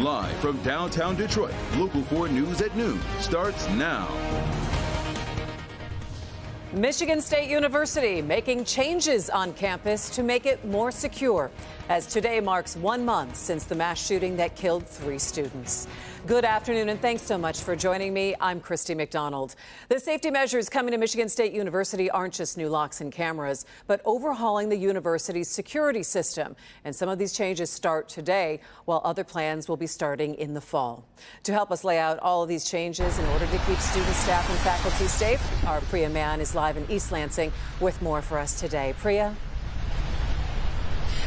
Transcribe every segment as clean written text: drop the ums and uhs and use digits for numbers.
Live from downtown Detroit, Local 4 News at noon starts now. Michigan State University making changes on campus to make it more secure, as today marks 1 month since the mass shooting that killed 3 students. Good afternoon, and thanks so much for joining me. I'm Christy McDonald. The safety measures coming to Michigan State University aren't just new locks and cameras, but overhauling the university's security system. And some of these changes start today, while other plans will be starting in the fall. To help us lay out all of these changes in order to keep students, staff, and faculty safe, our Priya Mann is live in East Lansing with more for us today. Priya?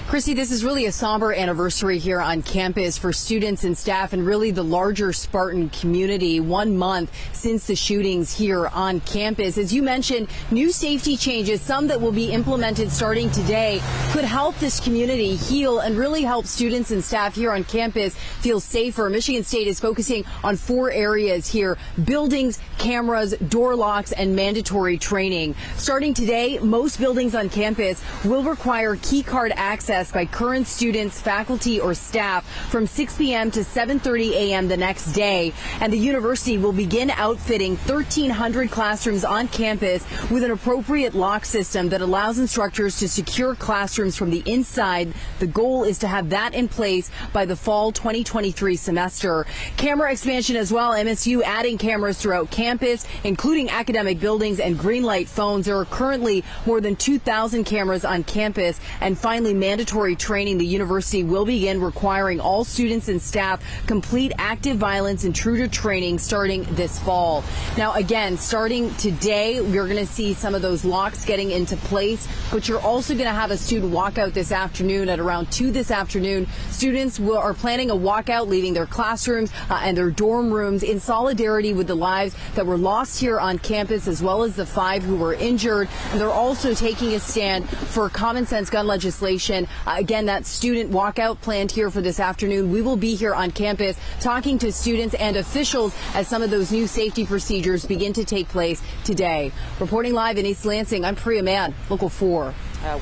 Christy, this is really a somber anniversary here on campus for students and staff and really the larger Spartan community. 1 month since the shootings here on campus. As you mentioned, new safety changes, some that will be implemented starting today, could help this community heal and really help students and staff here on campus feel safer. Michigan State is focusing on 4 areas here: buildings, cameras, door locks, and mandatory training. Starting today, most buildings on campus will require key card access by current students, faculty, or staff from 6 p.m. to 7:30 a.m. the next day. And the university will begin outfitting 1,300 classrooms on campus with an appropriate lock system that allows instructors to secure classrooms from the inside. The goal is to have that in place by the fall 2023 semester. Camera expansion as well. MSU adding cameras throughout campus, including academic buildings and green light phones. There are currently more than 2,000 cameras on campus. And finally, mandatory training. The university will begin requiring all students and staff complete active violence intruder training starting this fall. Now, again, starting today, you're going to see some of those locks getting into place, but you're also going to have a student walkout this afternoon at around 2 this afternoon. Students are planning a walkout, leaving their classrooms and their dorm rooms in solidarity with the lives that were lost here on campus, as well as the 5 who were injured. And they're also taking a stand for common sense gun legislation. Again, that student walkout planned here for this afternoon. We will be here on campus talking to students and officials as some of those new safety procedures begin to take place today. Reporting live in East Lansing, I'm Priya Mann, Local 4.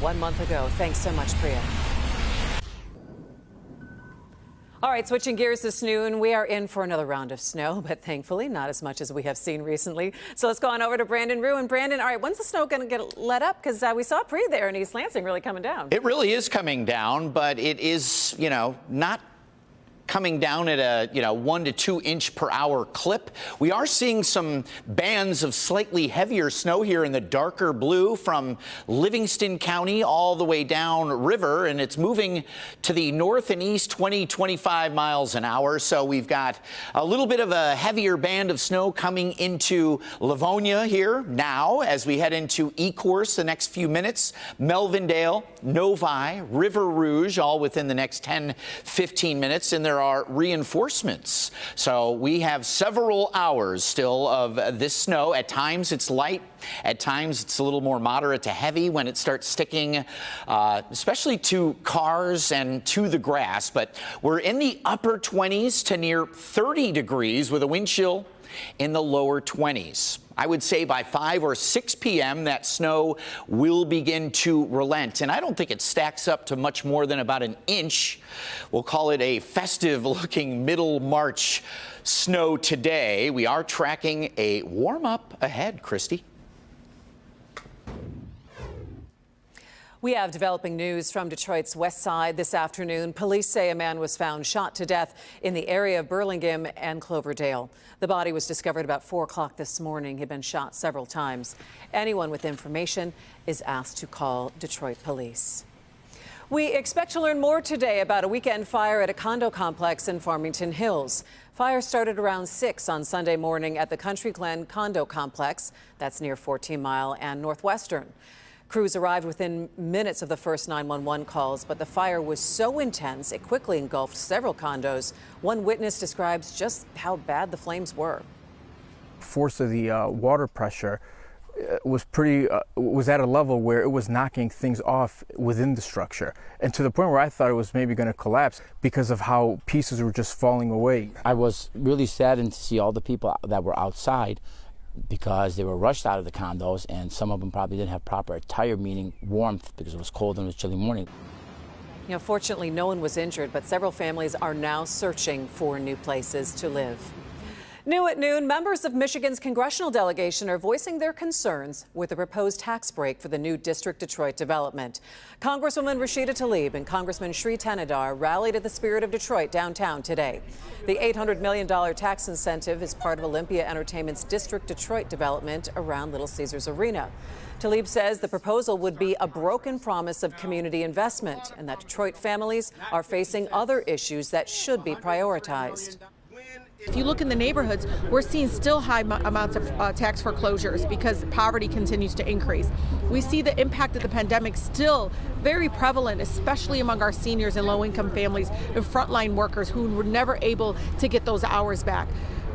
1 month ago. Thanks so much, Priya. All right, switching gears this noon, we are in for another round of snow, but thankfully not as much as we have seen recently. So let's go on over to Brandon Rue. And Brandon, all right, when's the snow going to get let up? Because we saw it pre there in East Lansing really coming down. It really is coming down, but it is, not coming down at a 1 to 2 inch per hour clip. We are seeing some bands of slightly heavier snow here in the darker blue from Livingston County all the way down river, and it's moving to the north and east 20-25 miles an hour. So we've got a little bit of a heavier band of snow coming into Livonia here now as we head into Ecorse the next few minutes. Melvindale, Novi, River Rouge, all within the next 10-15 minutes, and there are reinforcements. So we have several hours still of this snow. At times it's light, at times it's a little more moderate to heavy when it starts sticking, especially to cars and to the grass. But we're in the upper 20s to near 30 degrees with a wind chill in the lower 20s. I would say by 5 or 6 p.m. that snow will begin to relent. And I don't think it stacks up to much more than about an inch. We'll call it a festive-looking middle March snow today. We are tracking a warm-up ahead, Christy. We have developing news from Detroit's west side this afternoon. Police say a man was found shot to death in the area of Burlingame and Cloverdale. The body was discovered about 4 o'clock this morning. He'd been shot several times. Anyone with information is asked to call Detroit police. We expect to learn more today about a weekend fire at a condo complex in Farmington Hills. Fire started around 6 on Sunday morning at the Country Glen condo complex. That's near 14 Mile and Northwestern. Crews arrived within minutes of the first 911 calls, but the fire was so intense it quickly engulfed several condos. One witness describes just how bad the flames were. Force of the water pressure was at a level where it was knocking things off within the structure, and to the point where I thought it was maybe going to collapse because of how pieces were just falling away. I was really saddened to see all the people that were outside, because they were rushed out of the condos, and some of them probably didn't have proper attire, meaning warmth, because it was cold and it was chilly morning. Fortunately, no one was injured, but several families are now searching for new places to live. New at noon, members of Michigan's congressional delegation are voicing their concerns with the proposed tax break for the new District Detroit development. Congresswoman Rashida Tlaib and Congressman Sri Thanedar rallied at the Spirit of Detroit downtown today. The $800 million tax incentive is part of Olympia Entertainment's District Detroit development around Little Caesars Arena. Tlaib says the proposal would be a broken promise of community investment and that Detroit families are facing other issues that should be prioritized. If you look in the neighborhoods, we're seeing still high amounts of tax foreclosures because poverty continues to increase. We see the impact of the pandemic still very prevalent, especially among our seniors and low-income families and frontline workers who were never able to get those hours back.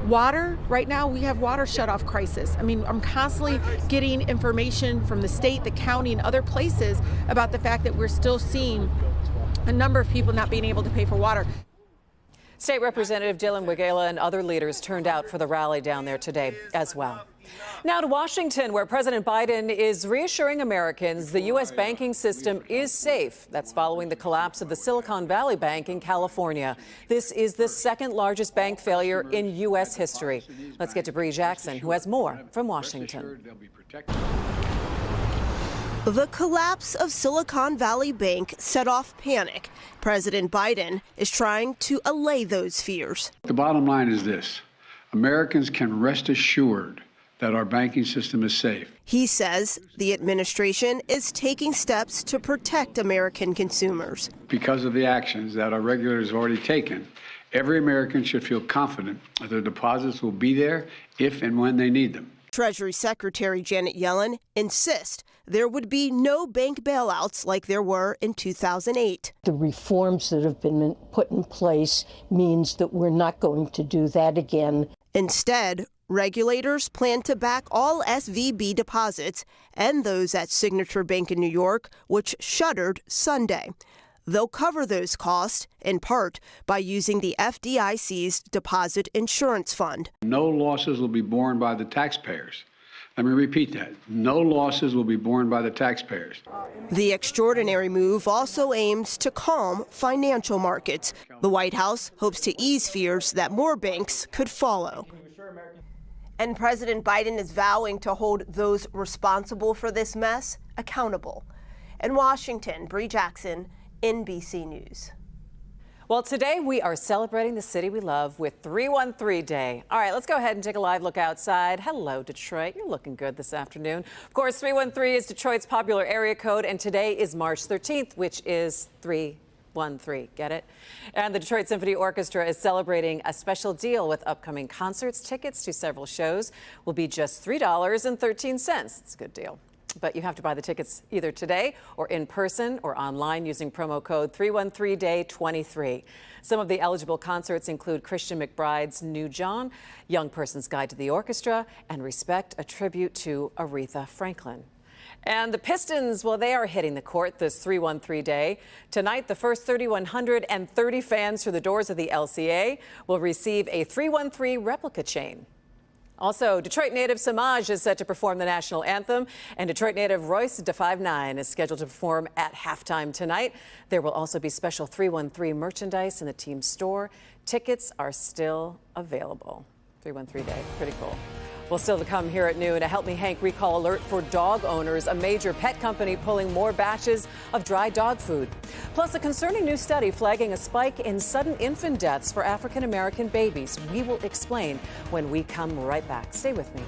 Water, right now we have water shutoff crisis. I mean, I'm constantly getting information from the state, the county, and other places about the fact that we're still seeing a number of people not being able to pay for water. State Representative Dylan Wegela and other leaders turned out for the rally down there today as well. Now to Washington, where President Biden is reassuring Americans the U.S. banking system is safe. That's following the collapse of the Silicon Valley Bank in California. This is the second largest bank failure in U.S. history. Let's get to Bree Jackson, who has more from Washington. The collapse of Silicon Valley Bank set off panic. President Biden is trying to allay those fears. The bottom line is this: Americans can rest assured that our banking system is safe. He says the administration is taking steps to protect American consumers. Because of the actions that our regulators have already taken, every American should feel confident that their deposits will be there if and when they need them. Treasury Secretary Janet Yellen insists there would be no bank bailouts like there were in 2008. The reforms that have been put in place means that we're not going to do that again. Instead, regulators plan to back all SVB deposits and those at Signature Bank in New York, which shuttered Sunday. They'll cover those costs, in part, by using the FDIC's Deposit Insurance Fund. No losses will be borne by the taxpayers. Let me repeat that. No losses will be borne by the taxpayers. The extraordinary move also aims to calm financial markets. The White House hopes to ease fears that more banks could follow. And President Biden is vowing to hold those responsible for this mess accountable. In Washington, Bree Jackson, NBC News. Well, today we are celebrating the city we love with 313 Day. All right, let's go ahead and take a live look outside. Hello, Detroit. You're looking good this afternoon. Of course, 313 is Detroit's popular area code, and today is March 13th, which is 313. Get it? And the Detroit Symphony Orchestra is celebrating a special deal with upcoming concerts. Tickets to several shows will be just $3.13. It's a good deal. But you have to buy the tickets either today or in person or online using promo code 313day23. Some of the eligible concerts include Christian McBride's New John, Young Person's Guide to the Orchestra, and Respect, a tribute to Aretha Franklin. And the Pistons, well, they are hitting the court this 313 Day. Tonight, the first 3,130 fans through the doors of the LCA will receive a 313 replica chain. Also, Detroit native Samaj is set to perform the national anthem, and Detroit native Royce da 5'9" is scheduled to perform at halftime tonight. There will also be special 313 merchandise in the team store. Tickets are still available. 313 Day, pretty cool. Well, still to come here at noon, a Help Me Hank recall alert for dog owners, a major pet company pulling more batches of dry dog food. Plus, a concerning new study flagging a spike in sudden infant deaths for African-American babies. We will explain when we come right back. Stay with me.